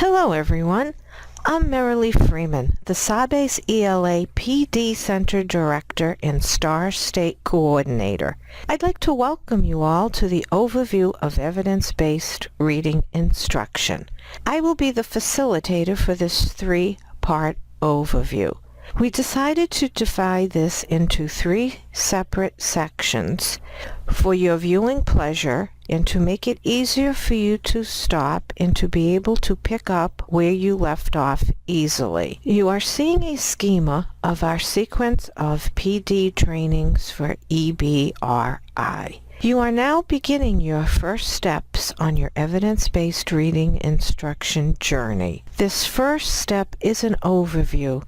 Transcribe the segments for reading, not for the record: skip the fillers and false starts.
Hello everyone, I'm Marilee Freeman, the Sabes ELA PD Center Director and STAR State Coordinator. I'd like to welcome you all to the Overview of Evidence-Based Reading Instruction. I will be the facilitator for this three-part overview. We decided to divide this into three separate sections for your viewing pleasure and to make it easier for you to stop and to be able to pick up where you left off easily. You are seeing a schema of our sequence of PD trainings for EBRI. You are now beginning your first steps on your evidence-based reading instruction journey. This first step is an overview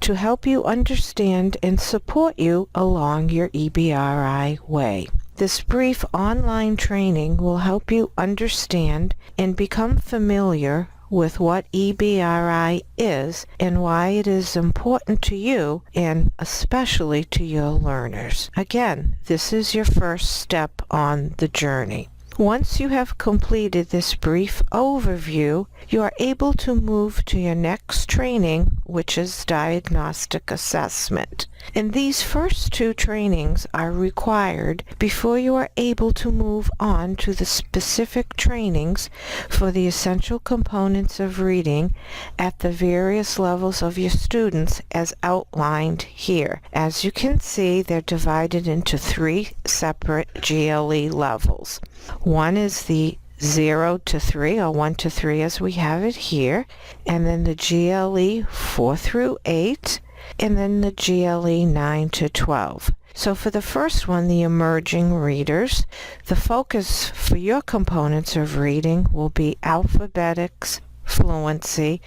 to help you understand and support you along your EBRI way. This brief online training will help you understand and become familiar with what EBRI is and why it is important to you and especially to your learners. Again, this is your first step on the journey. Once you have completed this brief overview, you are able to move to your next training, which is diagnostic assessment. And these first two trainings are required before you are able to move on to the specific trainings for the essential components of reading at the various levels of your students as outlined here. As you can see, they're divided into three separate GLE levels. One is the 0 to 3, or 1 to 3 as we have it here, and then the GLE 4 through 8, and then the GLE 9 to 12. So for the first one, the emerging readers, the focus for your components of reading will be alphabetics, fluency,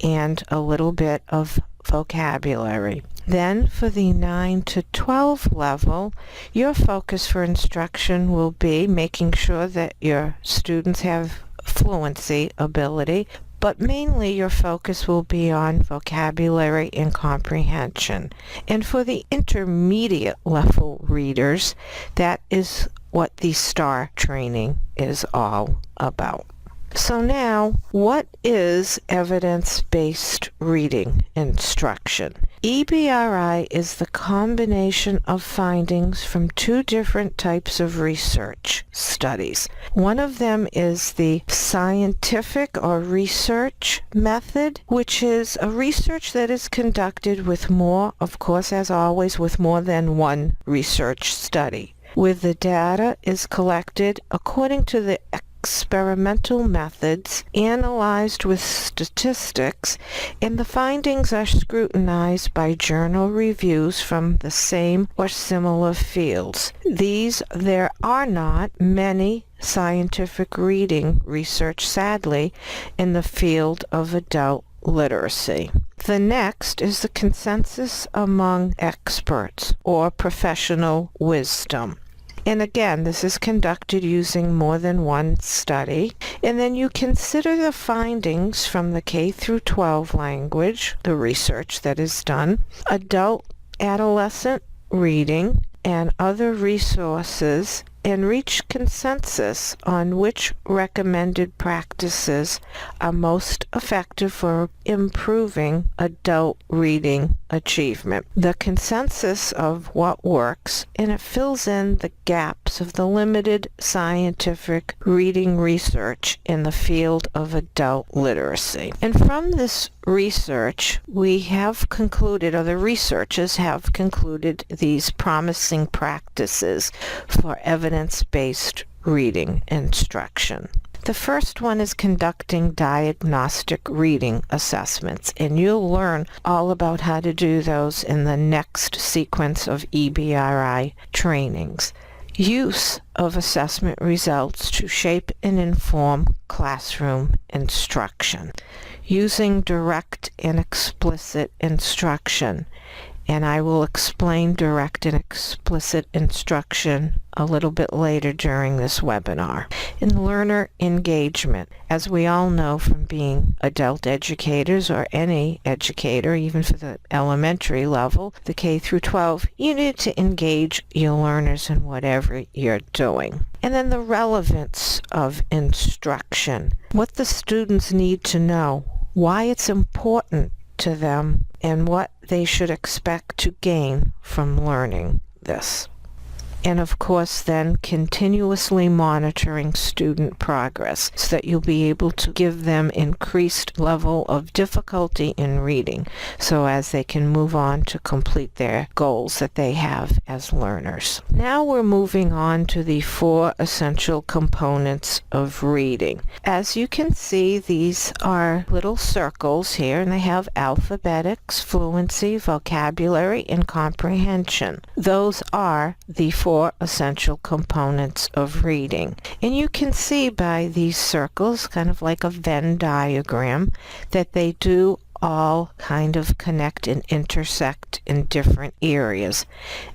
and a little bit of vocabulary. Then for the 9 to 12 level, your focus for instruction will be making sure that your students have fluency ability, but mainly your focus will be on vocabulary and comprehension. And for the intermediate level readers, that is what the STAR training is all about. So now, what is evidence-based reading instruction? EBRI is the combination of findings from two different types of research studies. One of them is the scientific or research method, which is a research that is conducted with more, of course, as always, with more than one research study, where the data is collected according to the experimental methods, analyzed with statistics, and the findings are scrutinized by journal reviews from the same or similar fields. There are not many scientific reading research, sadly, in the field of adult literacy. The next is the consensus among experts or professional wisdom. And again, this is conducted using more than one study. And then you consider the findings from the K through 12 language, the research that is done, adult, adolescent reading, and other resources, and reach consensus on which recommended practices are most effective for improving adult reading achievement. The consensus of what works, and it fills in the gaps of the limited scientific reading research in the field of adult literacy. And from this research, we have concluded, or the researchers have concluded, these promising practices for evidence-based reading instruction. The first one is conducting diagnostic reading assessments, and you'll learn all about how to do those in the next sequence of EBRI trainings. Use of assessment results to shape and inform classroom instruction. Using direct and explicit instruction. and I will explain direct and explicit instruction a little bit later during this webinar. In learner engagement, as we all know from being adult educators or any educator, even for the elementary level, the K through 12, you need to engage your learners in whatever you're doing. And then the relevance of instruction, what the students need to know, why it's important to them, and what they should expect to gain from learning this. And of course then continuously monitoring student progress so that you'll be able to give them increased level of difficulty in reading so as they can move on to complete their goals that they have as learners. Now we're moving on to the 4 essential components of reading. As you can see, these are little circles here, and they have alphabetics, fluency, vocabulary, and comprehension. Those are the 4 essential components of reading. And you can see by these circles, kind of like a Venn diagram, that they do all kind of connect and intersect in different areas.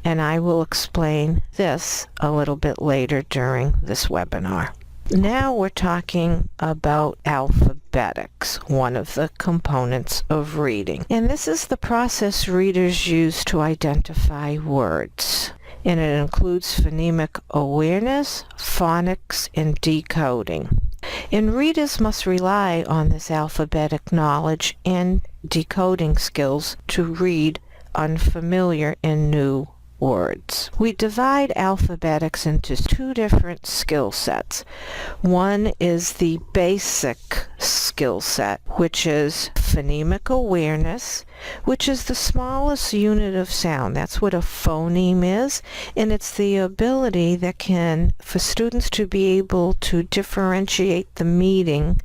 And I will explain this a little bit later during this webinar. Now we're talking about alphabetics, one of the components of reading. And this is the process readers use to identify words. And it includes phonemic awareness, phonics, and decoding. And readers must rely on this alphabetic knowledge and decoding skills to read unfamiliar and new words. We divide alphabetics into 2 different skill sets. One is the basic skill set, which is phonemic awareness, which is the smallest unit of sound. That's what a phoneme is, and it's the ability that for students to be able to differentiate the meaning,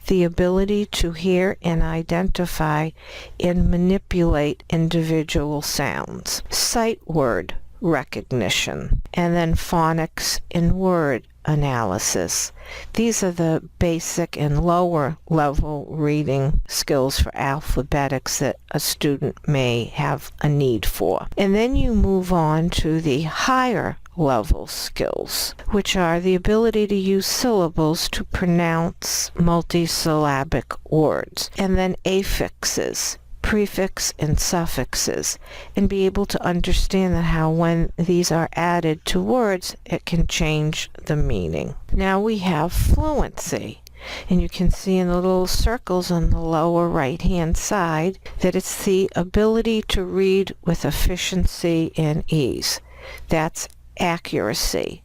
the ability to hear and identify and manipulate individual sounds. Sight word recognition, and then phonics and word analysis. These are the basic and lower level reading skills for alphabetics that a student may have a need for. And then you move on to the higher level skills, which are the ability to use syllables to pronounce multisyllabic words, and then affixes, prefix and suffixes, and be able to understand that how when these are added to words, it can change the meaning. Now we have fluency, and you can see in the little circles on the lower right hand side that it's the ability to read with efficiency and ease. That's accuracy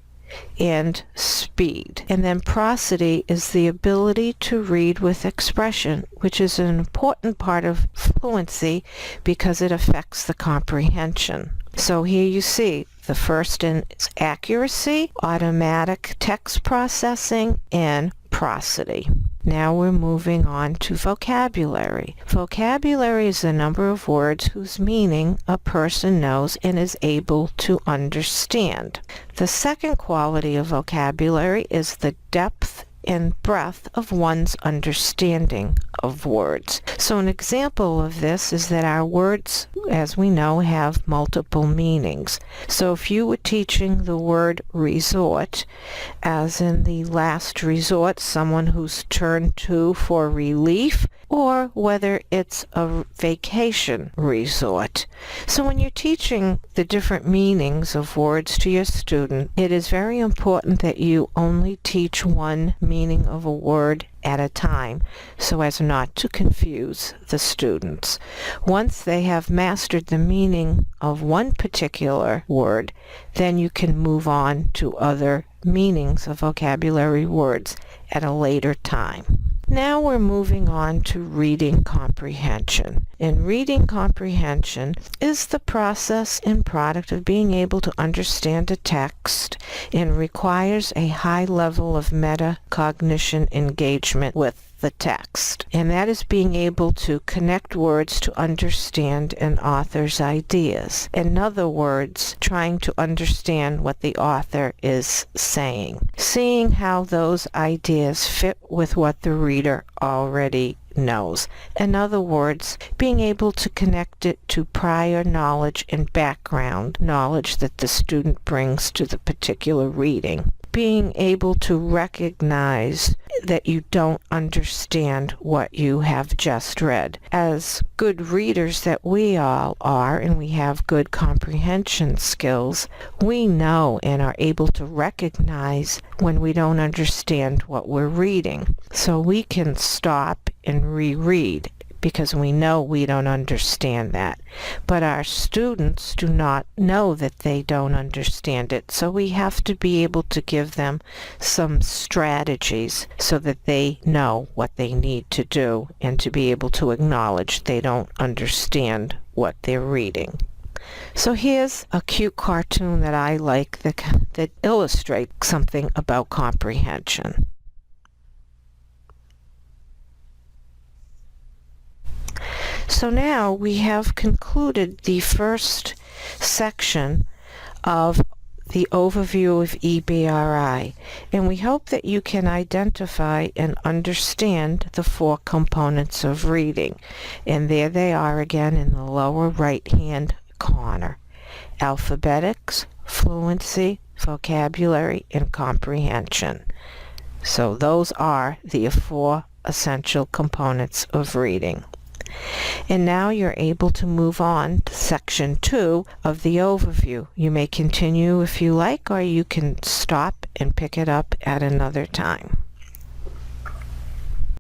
and speed. And then prosody is the ability to read with expression, which is an important part of fluency because it affects the comprehension. So here you see the first is accuracy, automatic text processing, and prosody. Now we're moving on to vocabulary. Vocabulary is the number of words whose meaning a person knows and is able to understand. The second quality of vocabulary is the depth and breadth of one's understanding of words. So an example of this is that our words, as we know, have multiple meanings. So if you were teaching the word resort, as in the last resort, someone who's turned to for relief, or whether it's a vacation resort. So when you're teaching the different meanings of words to your student, it is very important that you only teach one meaning of a word at a time so as not to confuse the students. Once they have mastered the meaning of one particular word, then you can move on to other meanings of vocabulary words at a later time. Now we're moving on to reading comprehension. And reading comprehension is the process and product of being able to understand a text and requires a high level of metacognition engagement with the text. And that is being able to connect words to understand an author's ideas. In other words, trying to understand what the author is saying. Seeing how those ideas fit with what the reader already knows. In other words, being able to connect it to prior knowledge and background knowledge that the student brings to the particular reading. Being able to recognize that you don't understand what you have just read. As good readers that we all are, and we have good comprehension skills, we know and are able to recognize when we don't understand what we're reading. So we can stop and reread because we know we don't understand that. But our students do not know that they don't understand it, so we have to be able to give them some strategies so that they know what they need to do and to be able to acknowledge they don't understand what they're reading. So here's a cute cartoon that I like that illustrates something about comprehension. So now we have concluded the first section of the overview of EBRI, and we hope that you can identify and understand the 4 components of reading. And there they are again in the lower right-hand corner: alphabetics, fluency, vocabulary, and comprehension. So those are the 4 essential components of reading. And now you're able to move on to section 2 of the overview. You may continue if you like, or you can stop and pick it up at another time.